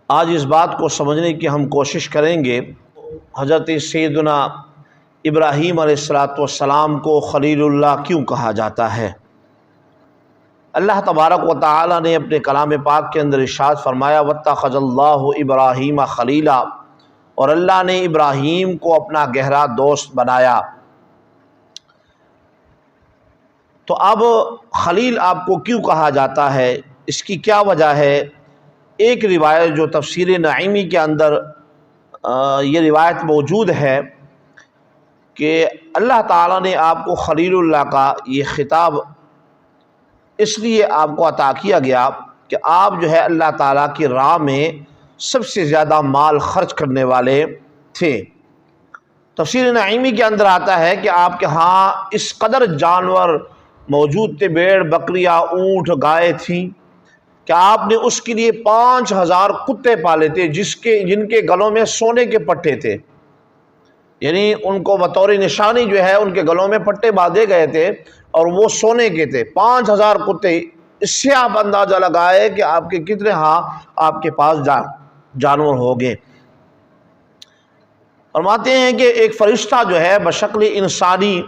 آج اس بات کو سمجھنے کی ہم کوشش کریں گے حضرت سیدنا ابراہیم علیہ السلام کو خلیل اللہ کیوں کہا جاتا ہے۔ اللہ تبارک و تعالی نے اپنے کلام پاک کے اندر ارشاد فرمایا واتخذ اللہ ابراہیم خلیلا، اور اللہ نے ابراہیم کو اپنا گہرا دوست بنایا۔ تو اب خلیل آپ کو کیوں کہا جاتا ہے، اس کی کیا وجہ ہے؟ ایک روایت جو تفسیر نعیمی کے اندر یہ روایت موجود ہے کہ اللہ تعالیٰ نے آپ کو خلیل اللہ کا یہ خطاب اس لیے آپ کو عطا کیا گیا کہ آپ جو ہے اللہ تعالیٰ کی راہ میں سب سے زیادہ مال خرچ کرنے والے تھے۔ تفسیر نعیمی کے اندر آتا ہے کہ آپ کے ہاں اس قدر جانور موجود تھے، بھیڑ بکریاں اونٹ گائے تھیں، کہ آپ نے اس کے لیے 5000 کتے پالے تھے جن کے گلوں میں سونے کے پٹے تھے، یعنی ان کو بطور نشانی جو ہے ان کے گلوں میں پٹے باندھے گئے تھے اور وہ سونے کے تھے 5000 کتے۔ اس سے آپ اندازہ لگائے کہ آپ کے کتنے ہاں آپ کے پاس جانور ہو گئے۔ فرماتے ہیں کہ ایک فرشتہ جو ہے بشکل انسانی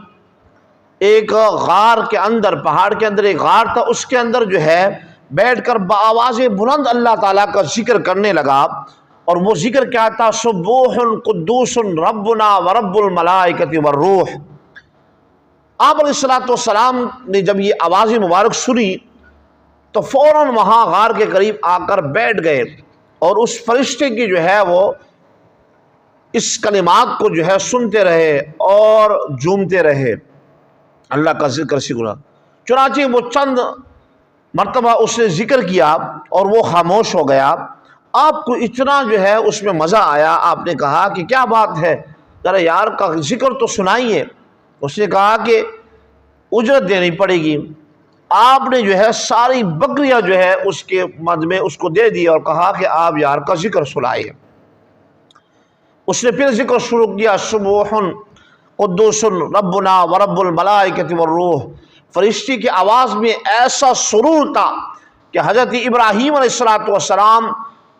ایک غار کے اندر، پہاڑ کے اندر ایک غار تھا، اس کے اندر جو ہے بیٹھ کر بآواز بلند اللہ تعالیٰ کا ذکر کرنے لگا۔ اور وہ ذکر کیا تھا؟ سبوح قدوس ربنا ورب الملائکۃ والروح۔ آپ علیہ السلام نے جب یہ آواز مبارک سنی تو فوراً وہاں غار کے قریب آ کر بیٹھ گئے، اور اس فرشتے کی جو ہے وہ اس کلمات کو جو ہے سنتے رہے اور جھومتے رہے، اللہ کا ذکر سکھنا۔ چنانچہ وہ چند مرتبہ اس نے ذکر کیا اور وہ خاموش ہو گیا۔ آپ کو اتنا جو ہے اس میں مزہ آیا، آپ نے کہا کہ کیا بات ہے، ذرا یار کا ذکر تو سنائیے۔ اس نے کہا کہ اجرت دینی پڑے گی۔ آپ نے جو ہے ساری بکریاں جو ہے اس کے مد میں اس کو دے دی اور کہا کہ آپ یار کا ذکر سنائیے۔ اس نے پھر ذکر شروع کیا، سبوح قدوس ربنا ورب الملائکۃ والروح۔ فرشتے کی آواز میں ایسا سرور تھا کہ حضرت ابراہیم علیہ السلام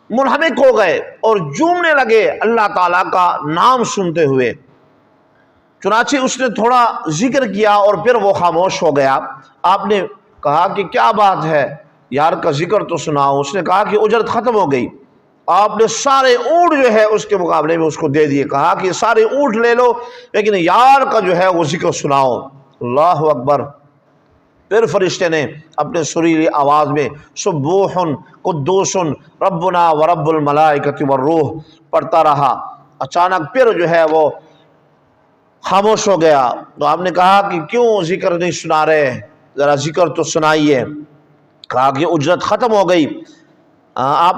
منہمک ہو گئے اور جھومنے لگے اللہ تعالیٰ کا نام سنتے ہوئے۔ چنانچہ اس نے تھوڑا ذکر کیا اور پھر وہ خاموش ہو گیا۔ آپ نے کہا کہ کیا بات ہے یار کا ذکر تو سناؤ۔ اس نے کہا کہ اجرت ختم ہو گئی۔ آپ نے سارے اونٹ جو ہے اس کے مقابلے میں اس کو دے دیے، کہا کہ سارے اونٹ لے لو لیکن یار کا جو ہے وہ ذکر سناؤ۔ اللہ اکبر۔ پھر فرشتے نے اپنے سریلی آواز میں سبوح قدوس ربنا ورب الملائکۃ والروح پڑھتا رہا۔ اچانک پھر جو ہے وہ خاموش ہو گیا۔ تو آپ نے کہا کہ کیوں ذکر نہیں سنا رہے، ذرا ذکر تو سنائیے۔ کہا کہ اجرت ختم ہو گئی۔ آپ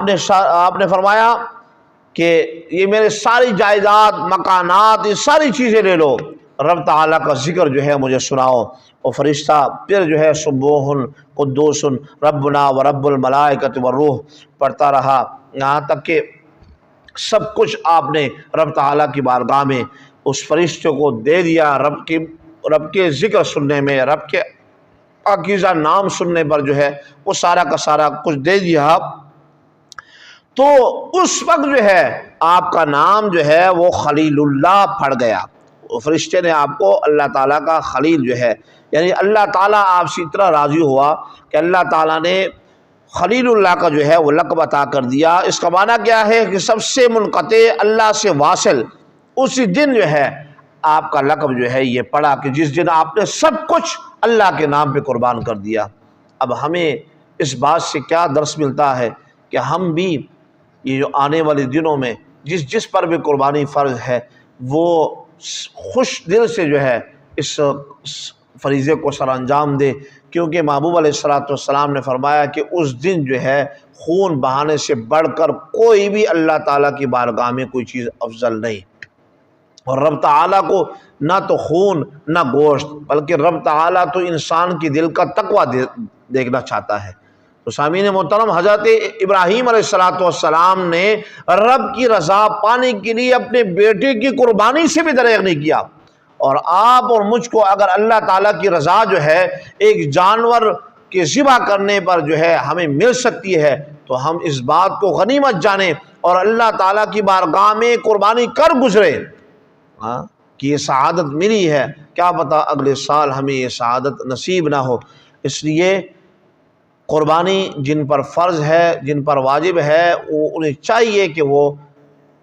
نے فرمایا کہ یہ میرے ساری جائیداد مکانات یہ ساری چیزیں لے لو، رب تعالیٰ کا ذکر جو ہے مجھے سناؤ۔ اور فرشتہ پھر جو ہے سبوح قدوس ربنا ورب الملائکۃ والروح پڑھتا رہا، یہاں تک کہ سب کچھ آپ نے رب تعالیٰ کی بارگاہ میں اس فرشتے کو دے دیا۔ رب کے ذکر سننے میں، رب کے پاکیزہ نام سننے پر جو ہے وہ سارا کا سارا کچھ دے دیا۔ تو اس وقت جو ہے آپ کا نام جو ہے وہ خلیل اللہ پڑ گیا۔ فرشتے نے آپ کو اللہ تعالیٰ کا خلیل جو ہے، یعنی اللہ تعالیٰ آپ سے اتنا راضی ہوا کہ اللہ تعالیٰ نے خلیل اللہ کا جو ہے وہ لقب عطا کر دیا۔ اس کا معنی کیا ہے کہ سب سے منقطع، اللہ سے واصل۔ اسی دن جو ہے آپ کا لقب جو ہے یہ پڑا کہ جس دن آپ نے سب کچھ اللہ کے نام پہ قربان کر دیا۔ اب ہمیں اس بات سے کیا درس ملتا ہے کہ ہم بھی یہ جو آنے والے دنوں میں جس پر بھی قربانی فرض ہے وہ خوش دل سے جو ہے اس فریضے کو سر انجام دے، کیونکہ محبوب علیہ السلام نے فرمایا کہ اس دن جو ہے خون بہانے سے بڑھ کر کوئی بھی اللہ تعالیٰ کی بارگاہ میں کوئی چیز افضل نہیں۔ اور رب تعالیٰ کو نہ تو خون نہ گوشت، بلکہ رب تعالیٰ تو انسان کی دل کا تقویٰ دیکھنا چاہتا ہے۔ تو سامعین محترم، حضرت ابراہیم علیہ السلام نے رب کی رضا پانے کے لیے اپنے بیٹے کی قربانی سے بھی دریغ نہیں کیا۔ اور آپ اور مجھ کو اگر اللہ تعالیٰ کی رضا جو ہے ایک جانور کے ذبح کرنے پر جو ہے ہمیں مل سکتی ہے تو ہم اس بات کو غنیمت جانیں اور اللہ تعالیٰ کی بارگاہ میں قربانی کر گزرے کہ یہ سعادت ملی ہے، کیا پتہ اگلے سال ہمیں یہ سعادت نصیب نہ ہو۔ اس لیے قربانی جن پر فرض ہے، جن پر واجب ہے، انہیں چاہیے کہ وہ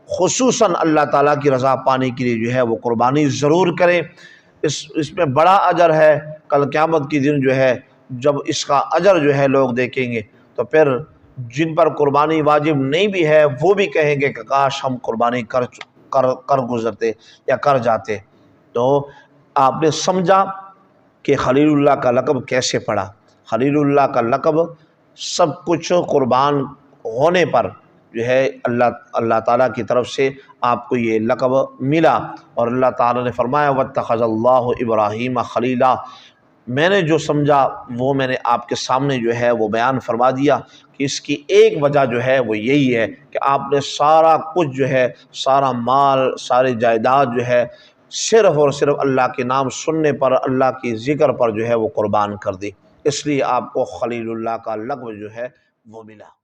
خصوصاً اللہ تعالیٰ کی رضا پانے کے لیے جو ہے وہ قربانی ضرور کریں۔ اس میں بڑا اجر ہے۔ کل قیامت کے دن جو ہے جب اس کا اجر جو ہے لوگ دیکھیں گے تو پھر جن پر قربانی واجب نہیں بھی ہے وہ بھی کہیں گے کہ کاش ہم قربانی کر گزرتے یا کر جاتے۔ تو آپ نے سمجھا کہ خلیل اللہ کا لقب کیسے پڑا۔ خلیل اللہ کا لقب سب کچھ قربان ہونے پر جو ہے اللہ تعالیٰ کی طرف سے آپ کو یہ لقب ملا، اور اللہ تعالیٰ نے فرمایا واتخذ اللہ ابراہیم خلیلا۔ میں نے جو سمجھا وہ میں نے آپ کے سامنے جو ہے وہ بیان فرما دیا کہ اس کی ایک وجہ جو ہے وہ یہی ہے کہ آپ نے سارا کچھ جو ہے، سارا مال، ساری جائیداد جو ہے صرف اور صرف اللہ کے نام سننے پر، اللہ کی ذکر پر جو ہے وہ قربان کر دی، اس لیے آپ کو خلیل اللہ کا لقب جو ہے وہ ملا۔